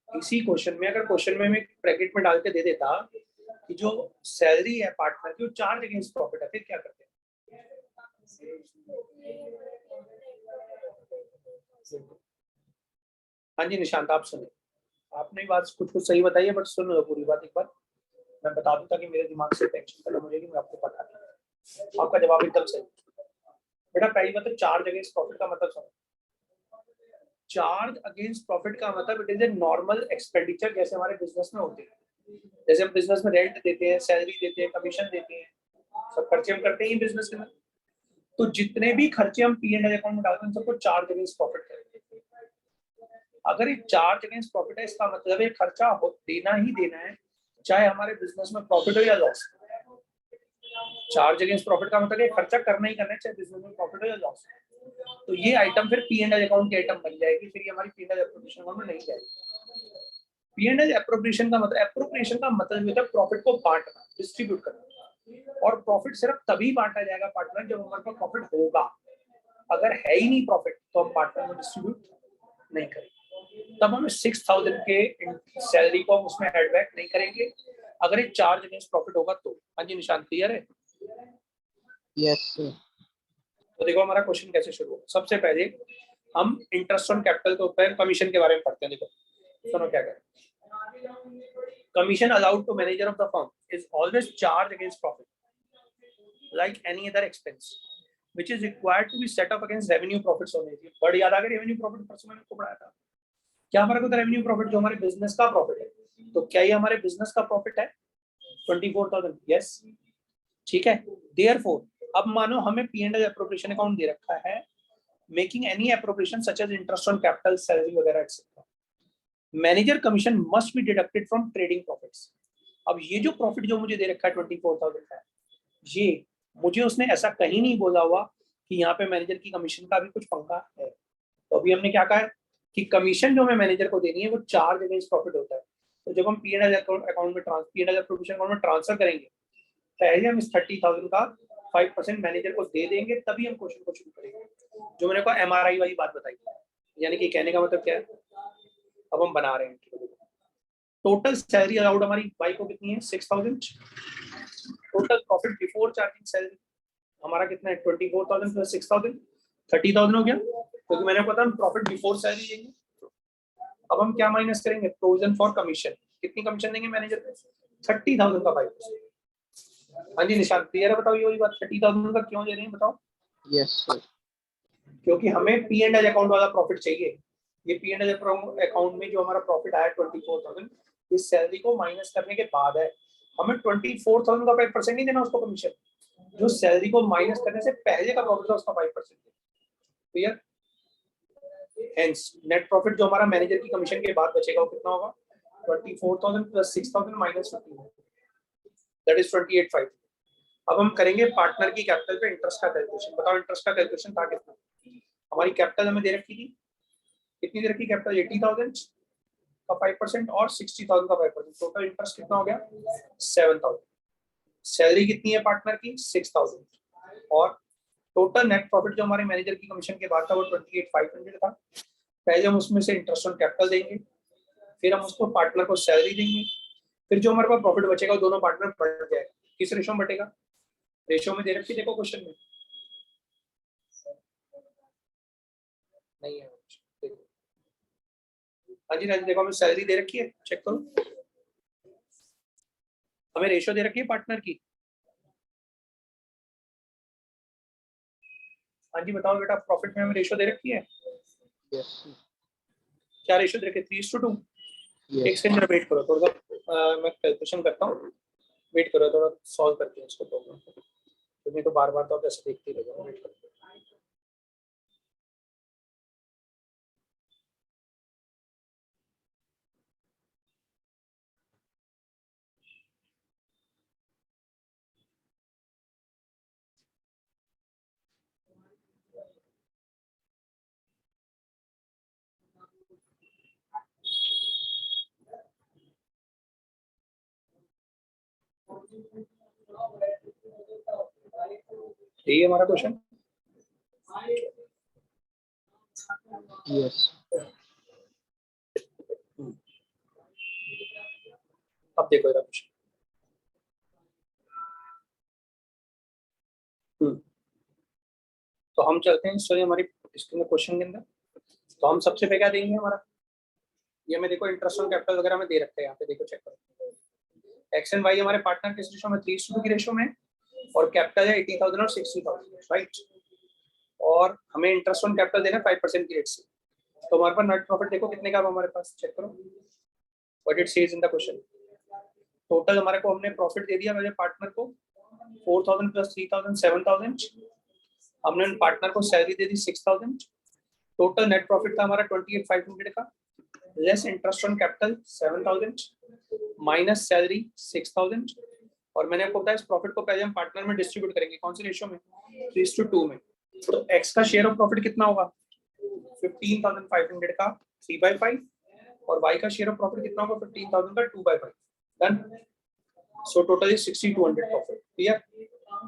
इसी क्वेश्चन में अगर क्वेश्चन में मैं ब्रैकेट में डाल के दे देता कि जो सैलरी है पार्टनर की वो चार्ज अगेंस्ट प्रॉफिट है, फिर क्या करते हैं? हाँ जी निशांत आप सुने, आपने बात कुछ सही बताई है बट सुन लो पूरी बात एक बार, मैं बता दूं ताकि मेरे दिमाग से टेंशन खत्म हो जाएगी। मैं आपको पता नहीं आपका जवाब एकदम सही। बेटा पहली बात तो चार्ज अगेंस्ट प्रॉफिट का मतलब समझो। चार्ज अगेंस्ट प्रॉफिट का मतलब it is a normal expenditure जैसे हमारे बिजनेस में होते हैं। जैसे हम बिजनेस में रेंट देते हैं, सैलरी देते हैं, कमीशन देते हैं, सब खर्चे हम करते हैं बिजनेस के अंदर। तो जितने भी खर्चे हम P&L अकाउंट में डालते हैं सबको चार्ज अगेंस्ट प्रॉफिट करेंगे। अगर एक चार्ज अगेंस्ट प्रॉफिट है इसका मतलब एक खर्चा हो देना ही देना है, चाहे हमारे बिजनेस में प्रॉफिट हो या लॉस। चार्ज अगेंस्ट प्रॉफिट का मतलब खर्चा करना ही करना है चाहे बिजनेस में प्रॉफिट हो या लॉस। तो ये आइटम फिर P&L अकाउंट की आइटम बन जाएगी, फिर ये हमारी P&L एप्रोप्रिएशन अकाउंट में नहीं जाएगी। P&L एप्रोप्रिएशन का मतलब होता है प्रॉफिट को बांटना, डिस्ट्रीब्यूट करना। और प्रॉफिट सिर्फ तभी बांटा जाएगा पार्टनर जब हमारे पास प्रॉफिट होगा। अगर है ही नहीं प्रॉफिट तो हम पार्टनर में डिस्ट्रीब्यूट नहीं करेंगे। तब हम 6,000 के सैलरी को हम उसमें एड बैक नहीं करेंगे अगर ये चार्ज अगेंस्ट प्रॉफिट होगा तो। हाँ जी निशांत क्लियर है? Yes sir. तो देखो हमारा क्वेश्चन कैसे शुरू होगा। सबसे पहले हम इंटरेस्ट ऑन कैपिटल के ऊपर कमीशन के बारे में पढ़ते हैं। देखो सुनो क्या करें। Commission allowed to manager of the firm is always charge against profit like any other expense which is required to be set up against revenue profits होने चाहिए। बड़ी याद आ गई रेवेन्यू प्रॉफिट, परसों मैंने आपको पढ़ाया था। क्या फर्क होता है रेवेन्यू प्रॉफिट? जो हमारे बिजनेस का प्रॉफिट है। तो क्या ये हमारे बिजनेस का प्रॉफिट है 24,000? यस ठीक है। देयरफॉर अब मानो हमें P&L एप्रोप्रिएशन अकाउंट दे रखा है, making any appropriation such as interest on capital, salary वगैरह etcetera, manager commission must be deducted from trading profits. अब ये जो प्रॉफिट जो मुझे दे रखा है 24,000 का, ये मुझे उसने ऐसा कहीं नहीं बोला हुआ कि यहाँ पे मैनेजर की कमीशन का भी कुछ पंखा है। तो अभी हमने क्या कहा है कि कमीशन जो हमें मैनेजर को देनी है वो चार्ज अगेंस्ट प्रॉफिट होता है। तो जब हम P&L अकाउंट में P&L एप्रोप्रिएशन अकाउंट में ट्रांसफर करेंगे, पहले हम इस 30,000 का 5% मैनेजर को दे देंगे, तभी हम क्वेश्चन को शुरू करेंगे। जो मैंने को MRI वाली बात बताई, यानी कि कहने का मतलब क्या है, अब हम बना रहे हैं। टोटल सैलरी अलाउड हमारी बाई को कितनी है 6,000। Total profit before charging salary हमारा कितना है 24,000 प्लस 6,000 30,000 हो गया, क्योंकि मैंने पता प्रॉफिट बिफोर सैलरी देंगे। अब हम क्या माइनस करेंगे? Provision for commission. कितनी कमीशन देंगे मैनेजर को? 30,000 का 5%। हाँ जी निशांत क्लियर है? बताओ ये वाली बात 30,000 का क्यों दे रहे हैं बताओ? Yes sir. क्योंकि हमें P&L अकाउंट वाला प्रॉफिट चाहिए। ये P&L अकाउंट में जो हमारा प्रॉफिट आया 24,000 इस सैलरी को माइनस करने के बाद है। हमें 24,000 का 5% नहीं देना उसको कमीशन, जो सैलरी को माइनस करने से पहले का प्रॉफिट था उसका 5%। क्लियर? हेंस नेट प्रॉफिट जो हमारा मैनेजर की कमीशन के बाद बचेगा वो कितना होगा? 24,000 प्लस 6,000 माइनस 15 दैट इज 28,500। अब हम करेंगे पार्टनर की कैपिटल पे इंटरेस्ट का कैलकुलेशन। बताओ इंटरेस्ट का कैलकुलेशन था कितना? हमारी कैपिटल हमें दे रखी थी, कितनी दे रखी कैपिटल? 80,000 का 5% और 60,000 का 5%। टोटल इंटरेस्ट कितना हो गया? 7,000। सैलरी कितनी है पार्टनर की 6000 और टोटल नेट प्रॉफिट जो हमारे मैनेजर की कमीशन के बाद था वो 28500 था। पहले हम उसमें से इंटरेस्ट ऑन कैपिटल देंगे, फिर हम उसको पार्टनर को सैलरी देंगे, फिर जो हमारे पास प्रॉफिट बचेगा वो दोनों पार्टनर बढ़ जाएगा। किस रेशो में बटेगा? रेशो में दे रखी देखो क्वेश्चन में, नहीं है देखो। हाँ जी राजू देखो हमें सैलरी दे रखी है, चेक करो, हमें रेशो दे रखी है पार्टनर की। हाँ जी बताओ बेटा, प्रॉफिट में हमें रेशो दे रखी है। यस क्या रेशो दे रखी है? 3:2। एक यस सेकंड वेट करो थोड़ा सा, मैं कैलकुलेशन करता हूँ, वेट करो थोड़ा सॉल्व करते हैं इसको प्रॉब्लम को, क्योंकि तो बार बार तो आप ऐसे देखते ही रहेगा। वेट करो। यही है हमारा क्वेश्चन। यस अब देखो इधर क्वेश्चन। तो हम चलते हैं सॉरी हमारी इसके अंदर क्वेश्चन के अंदर। तो हम सबसे पहले क्या देंगे, हमारा ये में देखो इंटरेस्ट ऑन कैपिटल वगैरह में दे रखते हैं, यहाँ पे देखो चेक करो। एक्स एंड वाई हमारे पार्टनर किस रेशो में? 3:2 की रेशो में, और कैपिटल है 80,000 और 60,000, राइट। और हमें इंटरेस्ट ऑन कैपिटल देना 5% की रेट से। तो हमारे पास नेट प्रॉफिट देखो कितने का हमारे पास, चेक करो what it says in the question. Total हमारे को हमने प्रॉफिट दे दिया मेरे पार्टनर को 4,000 प्लस 3,000 7,000। हमने पार्टनर को सैलरी दे दी 6,000। टोटल नेट प्रॉफिट था हमारा 28,500 का, less interest on capital 7,000 minus salary 6,000। और मैंने आपको बताया इस प्रॉफिट को पहले हम पार्टनर में डिस्ट्रीब्यूट करेंगे, कौन सी रेशियो में? 3:2 में। तो एक्स का शेयर ऑफ प्रॉफिट कितना होगा? 15,500 का 3/5, और वाई का शेयर ऑफ प्रॉफिट कितना होगा? 15,000 का 2/5। Done. So total is 6,200 profit. Clear?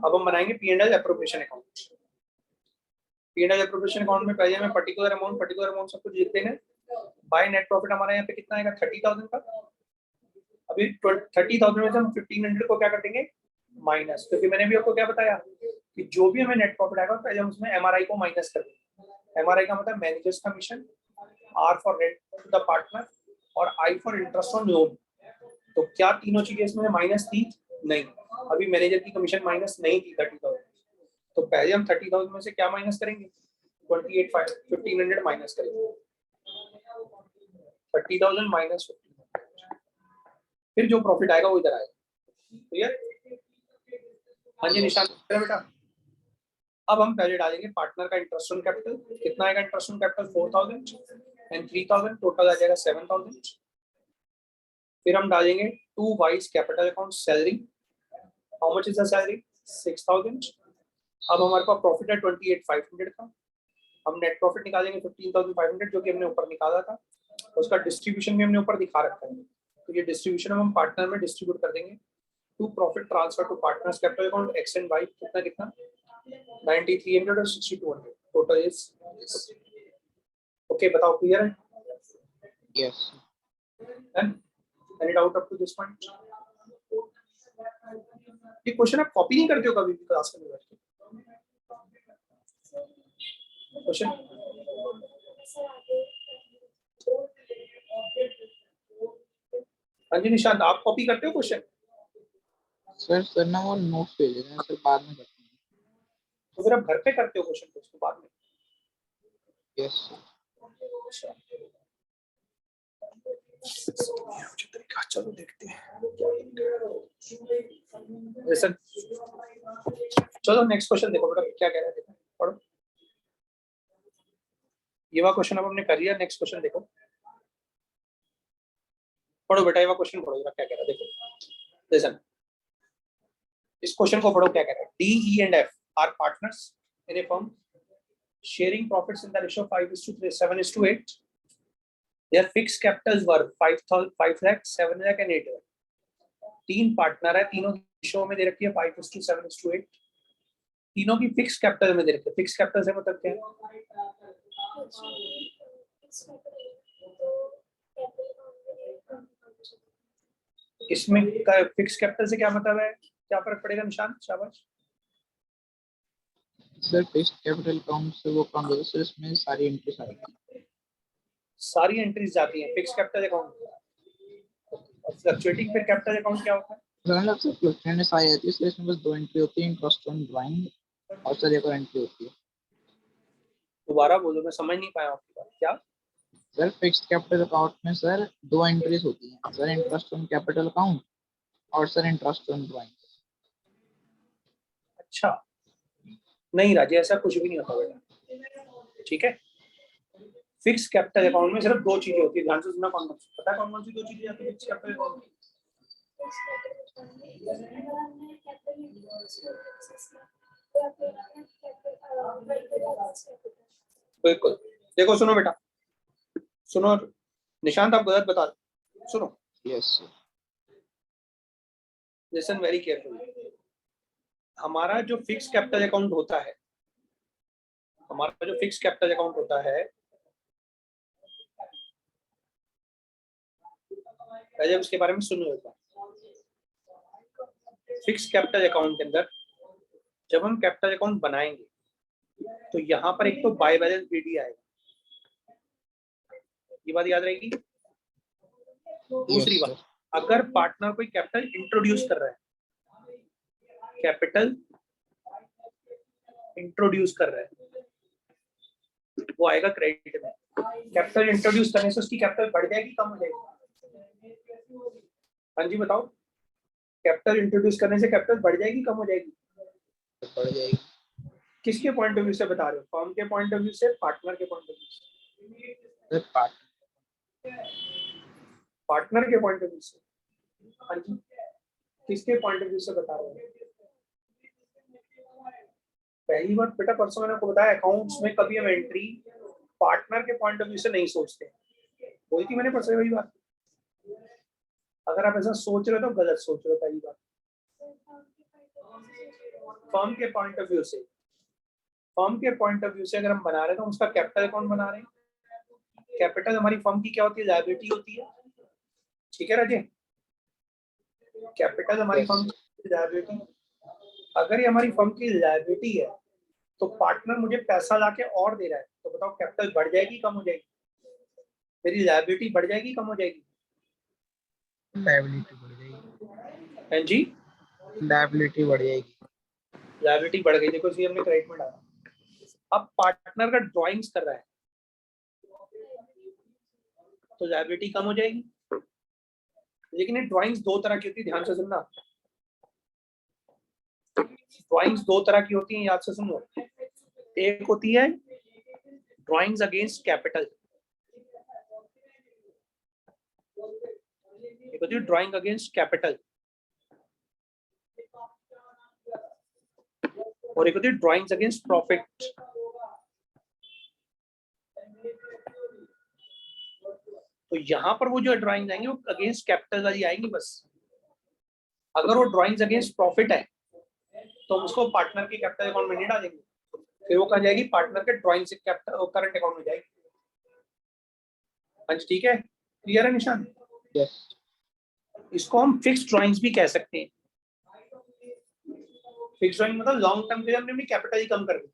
अब हम बनाएंगे P and L appropriation account. P and L appropriation account में पहले हमें पर्टिकुलर अमाउंट सब कुछ लिखते हैं। बाय नेट प्रॉफिट हमारा यहाँ पे कितना आएगा? 30,000 का। अभी 30,000 में से हम 1,500 को क्या कर देंगे? माइनस, क्योंकि मैंने भी आपको क्या बताया कि जो भी हमें नेट प्रॉफिट आएगा पहले हम उसमें एमआरआई को माइनस कर देंगे। एमआरआई का मतलब manager's commission, R for rent to the partner, और I for interest on loan. तो क्या तीनों चीजें इसमें माइनस थी? नहीं, अभी मैनेजर की कमीशन माइनस नहीं थी 30,000। तो पहले हम 30,000 में से क्या माइनस करेंगे? 1,500 माइनस करेंगे। 30,000 माइनस 1500, फिर जो प्रॉफिट आएगा वो इधर आएगा। क्लियर? हाँ जी निशान बेटा। अब हम पहले डालेंगे पार्टनर का इंटरेस्ट ऑन कैपिटल। कितना आएगा interest on capital? 4,000 and 3,000, total आ जाएगा 7,000। फिर हम डालेंगे to wise capital account salary. How much is the salary? 6,000। अब हमारे पास प्रॉफिट है 28,500 का। हम नेट प्रॉफिट निकालेंगे 15,500 जो कि हमने ऊपर निकाला था, उसका डिस्ट्रीब्यूशन भी हमने ऊपर दिखा रखा है। तो ये डिस्ट्रीब्यूशन हम पार्टनर में डिस्ट्रीब्यूट कर देंगे। To profit transfer to partners capital account X and Y कितना कितना 9300 और 6200 टोटल इज ओके। बताओ क्लियर है? Yes any doubt up to this point? ये क्वेश्चन आप कॉपी नहीं करते हो कभी भी क्लास में बैठ के? क्वेश्चन हाँ जी निशांत, आप कॉपी करते हो क्वेश्चन? सर ना वो नोट्स भेज रहे हैं सर, बाद में करते हैं। तो फिर आप घर पे करते हो क्वेश्चन को उसके बाद में? यस चलो देखते हैं। लिसन, चलो नेक्स्ट क्वेश्चन देखो बेटा क्या कह रहा है, देखो पढ़ो। ये वाला क्वेश्चन अब हमने कर लिया, नेक्स्ट क्वेश्चन देखो, पढ़ो बेटा ये वाला क्वेश्चन पढ़ो जरा क्या कह रहा है, देखो लिसन। इस क्वेश्चन को पढ़ो क्या कह रहा है। D E and F R partners in A firm sharing profits in the ratio 5:7:8. Their fixed capitals were 5 lakh, 7 lakh and 8 lakh. तीन पार्टनर है, तीनों रेशियो में दे रखी है 5:7:8, तीनों की फिक्स कैपिटल में दे रखी है। फिक्स कैपिटल से मतलब क्या है? इसमें फिक्स कैपिटल से क्या मतलब है, क्या फर्क पड़ेगा निशान? शाबाश। सर फिक्स्ड कैपिटल अकाउंट से वो काम होता है सर, इसमें सारी एंट्रीज आएगी, सारी एंट्रीज जाती हैं फिक्स कैपिटल अकाउंट। और फ्लक्चुएटिंग फिर कैपिटल अकाउंट क्या होता है? मतलब सर फ्लक्चुएशन आ जाती है सर, इसमें बस 2 एंट्री होती है, इंटरेस्ट ऑन ड्राइंग और सर एक और एंट्री होती है। दोबारा बोलो, मैं समझ नहीं पाया आपकी बात। क्या? सर फिक्स्ड कैपिटल अकाउंट में सर 2 एंट्रीज होती हैं sir, interest on capital account और सर इंटरेस्ट ऑन ड्राइंग। अच्छा, नहीं राजे, ऐसा कुछ भी नहीं होता बेटा, ठीक है। फिक्स कैपिटल अकाउंट में सिर्फ 2 चीजें होती है, ध्यान से सुनना। कौन कौन सी पता है? कौन कौन सी 2 चीजें आती है फिक्स कैपिटल अकाउंट में? बिल्कुल। देखो सुनो बेटा, सुनो निशांत, आप गलत बता रहे। सुनो, yes sir. Listen very carefully. हमारा जो फिक्स कैपिटल अकाउंट होता है, हमारा जो फिक्स कैपिटल अकाउंट होता है, पहले उसके बारे में सुनो एक बार। फिक्स कैपिटल अकाउंट के अंदर जब हम कैपिटल अकाउंट बनाएंगे तो यहाँ पर एक तो बाय बैलेंस बीडी आएगा, ये बात याद रहेगी। दूसरी बात, अगर पार्टनर कोई कैपिटल इंट्रोड्यूस कर रहा है, कैपिटल इंट्रोड्यूस कर रहा है, वो आएगा क्रेडिट में। कैपिटल इंट्रोड्यूस करने से उसकी कैपिटल बढ़ जाएगी, कम हो जाएगी? हाँ जी बताओ, कैपिटल इंट्रोड्यूस करने से कैपिटल बढ़ जाएगी, कम हो जाएगी? बढ़ जाएगी। किसके पॉइंट ऑफ व्यू से बता रहे हो? फर्म के पॉइंट ऑफ व्यू से, पार्टनर के पॉइंट ऑफ व्यू से? पार्टनर के पॉइंट ऑफ व्यू से। हाँ जी, किसके पॉइंट ऑफ व्यू से बता रहे हो? पहली बार बेटा, परसों मैंने आपको बताया, अकाउंट्स में कभी हम एंट्री पार्टनर के पॉइंट ऑफ व्यू से नहीं सोचते। बोली थी मैंने परसों वही बात। अगर आप ऐसा सोच रहे हो तो गलत सोच रहे हो। पहली बात, फर्म के पॉइंट ऑफ व्यू से, फर्म के पॉइंट ऑफ व्यू से अगर हम बना रहे हैं तो उसका कैपिटल अकाउंट बना रहे हैं। कैपिटल हमारी फर्म की क्या होती है? लायबिलिटी होती है, ठीक है राजे? कैपिटल हमारी फर्म की लायबिलिटी। अगर ये हमारी फर्म की लायबिलिटी है तो पार्टनर मुझे पैसा लाके और दे रहा है, तो बताओ कैपिटल बढ़ जाएगी, कम हो जाएगी? मेरी लायबिलिटी बढ़ जाएगी, कम हो जाएगी? लायबिलिटी बढ़ जाएगी। हाँ जी, लायबिलिटी बढ़ जाएगी। लायबिलिटी बढ़ गई। देखो इसलिए हमने क्रेडिट में डाला। अब पार्टनर का ड्राइंग्स कर रहा है तो लायबिलिटी कम हो जाएगी। लेकिन ये ड्राइंग्स 2 तरह की होती है, ध्यान से सुनना। ड्राइंग्स 2 तरह की होती हैं, याद से सुनो। एक होती है ड्राइंग्स अगेंस्ट कैपिटल, एक होती है ड्राइंग अगेंस्ट कैपिटल, और एक होती है ड्राइंग्स अगेंस्ट प्रॉफिट। तो यहाँ पर वो जो ड्राइंग्स आएंगी वो अगेंस्ट कैपिटल वाली आएंगी बस। अगर वो ड्राइंग्स अगेंस्ट प्रॉफिट है तो हम उसको पार्टनर के कैपिटल अकाउंट में नहीं डालेंगे, फिर वो कहा जाएगी पार्टनर के ड्राइंग से कैपिटल करंट अकाउंट में जाएगी। हाँ जी, ठीक है, क्लियर है निशान? यस। इसको हम फिक्स ड्राइंग्स भी कह सकते हैं। फिक्स ड्राइंग मतलब लॉन्ग टर्म के लिए हमने अपनी कैपिटल ही कम कर दी।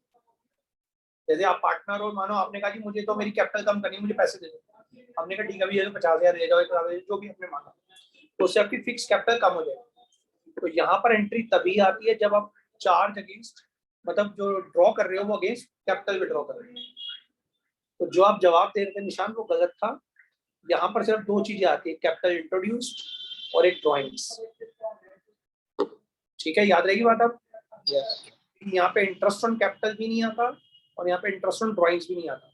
जैसे आप पार्टनर और मानो आपने कहा कि मुझे तो मेरी कैपिटल कम करनी है, मुझे पैसे दे दो। हमने कहा ठीक है, ये 50,000 दे जाओ, 1,000 जो भी आपने मांगा, तो उससे आपकी फिक्स कैपिटल कम हो जाएगी। तो यहाँ पर एंट्री तभी आती है जब आप चार्ज अगेंस्ट, मतलब जो ड्रॉ कर रहे हो वो अगेंस्ट कैपिटल में ड्रॉ कर रहे हो। तो जो आप जवाब दे रहे थे निशान, वो गलत था। यहाँ पर सिर्फ 2 चीजें आती है, कैपिटल इंट्रोड्यूस्ड और एक ड्रॉइंग्स। ठीक है, याद रहेगी बात? अब यहाँ पे इंटरेस्ट ऑन कैपिटल भी नहीं आता और यहाँ पे इंटरेस्ट ऑन ड्रॉइंग्स भी नहीं आता।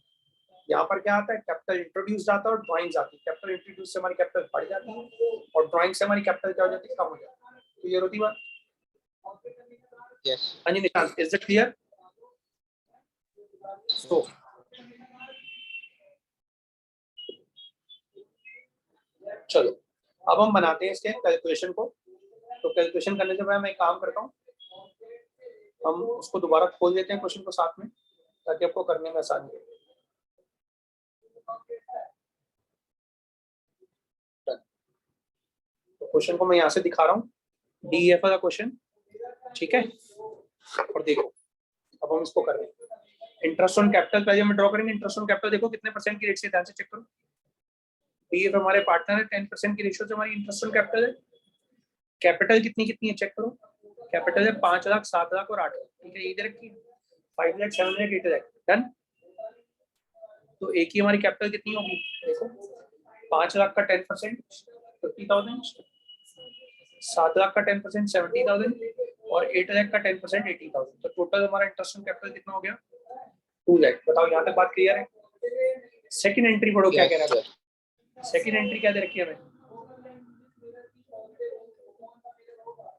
यहाँ पर क्या आता है? कैपिटल इंट्रोड्यूस्ड आता है और ड्रॉइंग्स आती है। कैपिटल इंट्रोड्यूस से हमारी कैपिटल बढ़ जाती है और ड्रॉइंग से हमारी कैपिटल क्या हो जाती है? कम हो जाती है। तो ये होती बात। हाँ जी निशान, इज इट क्लियर? सो चलो अब हम बनाते हैं इसके कैलकुलेशन को। तो कैलकुलेशन करने से पहले मैं एक काम करता हूँ, हम उसको दोबारा खोल देते हैं क्वेश्चन को साथ में, ताकि आपको करने में आसानी हो। तो क्वेश्चन को मैं यहाँ से दिखा रहा हूँ, DEF का क्वेश्चन, ठीक है। और देखो अब हम इसको कर रहे हैं इंटरेस्ट ऑन कैपिटल, पहले हम ड्रॉ करेंगे इंटरेस्ट ऑन कैपिटल। देखो कितने परसेंट की रेट से, ध्यान से चेक करो। DEF हमारे पार्टनर है, 10% की रेशियो से हमारी इंटरेस्ट ऑन कैपिटल है। कैपिटल कितनी कितनी है चेक करो, कैपिटल है 5 लाख, 7 लाख और 8 लाख, ठीक है। इधर रखिए 5 लाख, 7 लाख, 8 लाख, डन। तो एक ही हमारी कैपिटल कितनी होगी, देखो 5 लाख का 10% 50,000, 7 लाख का 10% 70,000 और 8 लाख का 10% 80,000। तो टोटल हमारा इंटरेस्ट ऑन कैपिटल कितना हो गया, 2 लाख। बताओ यहाँ तक बात क्लियर है। सेकंड एंट्री पढ़ो, क्या कह रहा है। सेकंड एंट्री क्या दे रखी है हमें,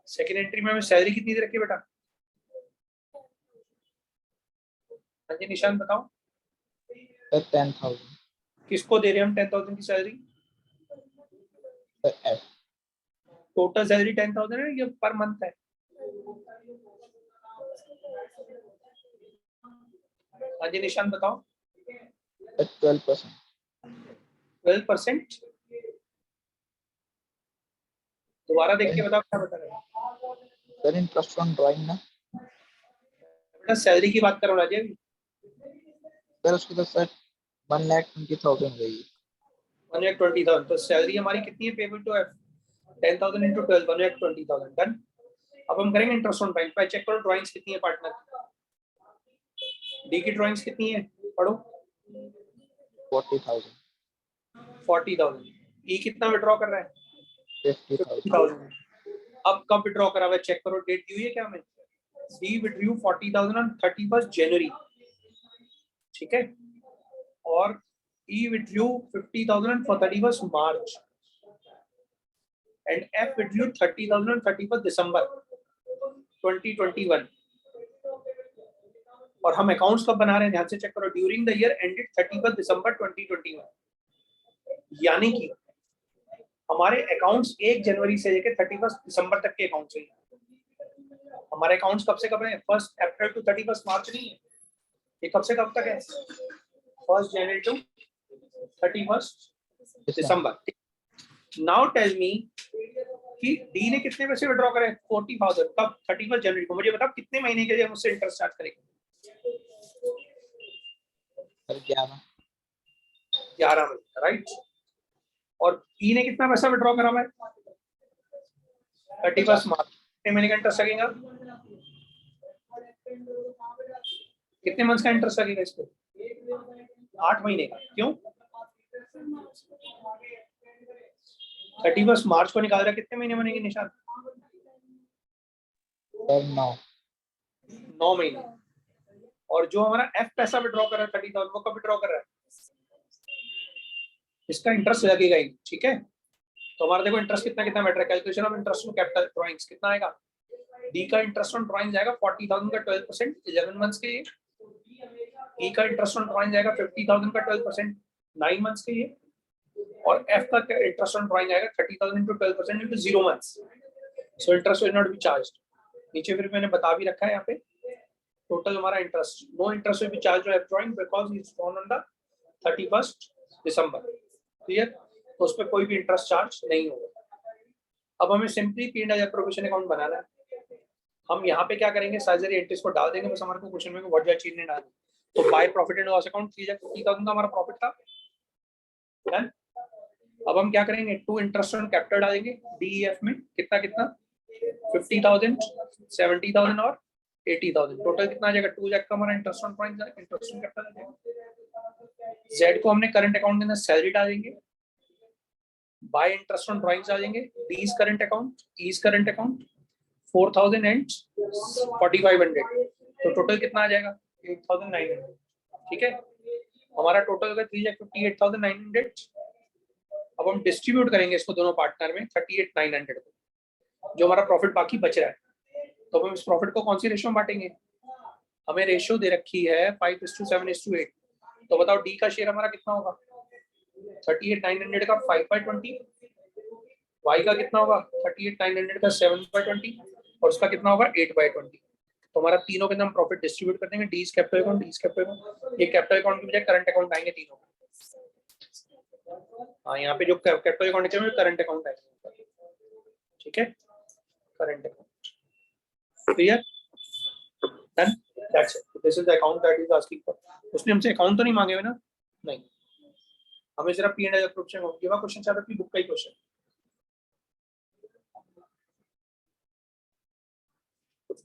सेकंड एंट्री में हमें सैलरी कितनी दे रखी है बेटा। हाँ जी निशान बताओ। 10,000। किसको दे रहे हैं हम 10,000 की सैलरी, टोटल सैलरी 10,000 है, ये पर मंथ है। हाँ जी निशान बताओ। 12%। 12%। दोबारा देख के बताओ क्या बता रहे हैं। सर इंटरेस्ट ऑन ड्राइंग ना, बेटा सैलरी की बात करो राजीव। सर उसकी तो सर 1,20,000 गई। 1,20,000। तो सैलरी हमारी कितनी है, payable to F 10,000 into 12, 1,20,000, done. अब हम करेंगे इंटरेस्ट ऑन ड्राइंग। पहले चेक करो ड्राइंग्स कितनी है पार्टनर, डी की ड्राइंग्स कितनी है, पढ़ो। 40,000। 40,000। ई कितना विड्रॉ कर रहा है, 50,000। अब कब विड्रॉ करा हुआ है चेक करो, डेट दी हुई है क्या हमें। डी विड्रू 40,000 ऑन 31st जनवरी, ठीक है। और E withdrew 50,000 on 31st March and F withdrew 30,000 on 31st December 2021। और हम अकाउंट्स कब बना रहे हैं, ध्यान से चेक करो, during the year ended 31st December 2021। यानी कि हमारे अकाउंट्स 1 जनवरी से लेकर 31st दिसंबर तक के अकाउंट्स हैं। हमारे अकाउंट्स कब से कब है, 1 अप्रैल टू 31st मार्च नहीं है, ये कब से कब तक है, 1 January to 31st December. Now tell me कि डी ने कितने पैसे विड्रॉ करे, 40,000, कब, 31st जनवरी को। मुझे बताओ कितने महीने के लिए मुझसे इंटरेस्ट चार्ज करेंगे, 11 महीने, राइट। और ई ने कितना पैसा विड्रॉ करा हुआ है, 31st मार्च, कितने महीने का इंटरेस्ट लगेगा, कितने मंथ्स का इंटरेस्ट लगेगा इस पे, 8 महीने का। क्यों, 31st मार्च को निकाल रहा है, कितने महीने बनेंगे निशान, 9 महीने। और जो हमारा एफ पैसा विड्रॉ कर रहा है 30,000, वो कब विड्रॉ कर रहा है, इसका इंटरेस्ट लगेगा ही, ठीक है। तो हमारा देखो इंटरेस्ट कितना कितना बैठ रहा है, calculation of interest on capital drawings कितना आएगा। डी का इंटरेस्ट ऑन ड्राइंग्स आएगा 40,000 का 12%, 11 मंथ्स के लिए। ई का इंटरेस्ट ऑन ड्राइंग्स आएगा 50,000 का 12%, 9 मंथ्स के लिए। और एफ का इंटरेस्ट ऑन ड्राइंग आएगा 30,000 into 12% into 0 months. So interest will not be charged. नीचे फिर मैंने बता भी रखा है यहाँ पे टोटल हमारा interest, no interest will be charged on drawing because it's drawn on the 31st December, clear. तो उस पर कोई भी इंटरेस्ट चार्ज नहीं होगा। अब हमें सिंपली P&L प्रोविजन अकाउंट बनाना है। हम यहाँ पे क्या करेंगे, सारी एंट्रीज को डाल देंगे, बस हमारे को क्वेश्चन में व्हाट जो चीज नहीं डालनी। तो by profit and loss account 3,50,000 का हमारा प्रॉफिट था, डन। अब हम क्या करेंगे, टू इंटरेस्ट ऑन कैपिटल डालेंगे DEF में, कितना कितना 50,000, 70,000 और 80,000, टोटल कितना आ जाएगा, 2 लाख का हमारा interest on point interest on capital आ जाएगा। जेड को हमने करंट अकाउंट के अंदर सैलरी डालेंगे, बाय इंटरेस्ट ऑन ड्राइंग्स डालेंगे, D is current account, E is current account 4,000 and 4,500, तो टोटल कितना आ जाएगा 8,900, ठीक है। हमारा टोटल होगा 3,58,900। अब हम डिस्ट्रीब्यूट करेंगे इसको दोनों पार्टनर में 38,900 को, जो हमारा प्रॉफिट बाकी बच रहा है। तो हम इस प्रॉफिट को कौन सी रेशियो में बांटेंगे, हमें रेशियो दे रखी है 5:7:8। तो बताओ डी का शेयर हमारा कितना होगा, 38,900 का 5/20, y का कितना होगा 38,900 का 7/20 और उसका कितना होगा 8/20। तो हमारा तीनों के अंदर हम प्रॉफिट डिस्ट्रीब्यूट कर देंगे, D is capital account, D is capital account. ये कैपिटल अकाउंट की बजाय करंट अकाउंट आएंगे तीनों। हाँ यहाँ पे जो कैपिटल अकाउंट है करंट अकाउंट आएगा, ठीक है, current account. Clear, done, that's it, this is the account that is asking for. उसने हमसे अकाउंट तो नहीं मांगे हुए ना, नहीं, हमें सिर्फ पी एंड एल क्वेश्चन हो गया, क्वेश्चन चाहता अपनी बुक का ही क्वेश्चन।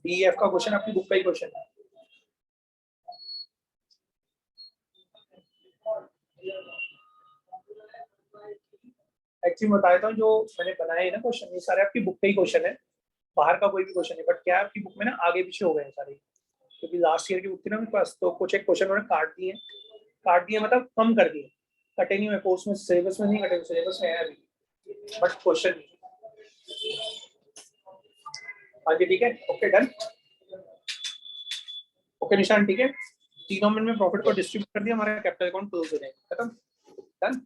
डीएफ का क्वेश्चन अपनी बुक का ही क्वेश्चन है। एक्चुअली बताया था जो मैंने बनाए ना क्वेश्चन, ये सारे आपकी बुक के ही क्वेश्चन है, बाहर का कोई भी क्वेश्चन नहीं। बट क्या आपकी बुक में ना आगे पीछे हो गए हैं सारे, क्योंकि लास्ट ईयर की बुक थी ना मेरे पास, तो कुछ एक क्वेश्चन उन्होंने काट दिए मतलब कम कर दिए, कटे नहीं हुए कोर्स में, सिलेबस में नहीं कटे, सिलेबस में है अभी, बट क्वेश्चन नहीं। हाँ जी ठीक है, ओके डन, ओके निशान ठीक है। तीनों मिनट में प्रॉफिट को डिस्ट्रीब्यूट कर दिया, हमारा कैपिटल अकाउंट क्लोज हो जाएगा, खत्म, डन,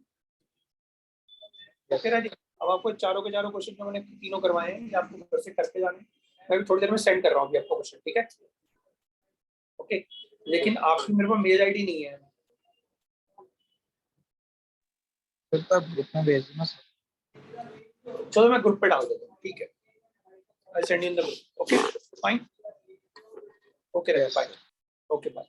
ओके राजी। अब आपको चारों के चारों क्वेश्चन जो मैंने तीनों करवाए हैं, ये आपको घर से करके जाने, मैं भी थोड़ी देर में सेंड कर रहा हूँ अभी आपको क्वेश्चन, ठीक है, ओके। लेकिन आपकी मेरे पास मेल आईडी नहीं है, फिर तो ग्रुप में भेज देना सर। चलो मैं ग्रुप पे डाल देता हूँ, ठीक है, I send in the group, okay fine, okay bye, okay bye.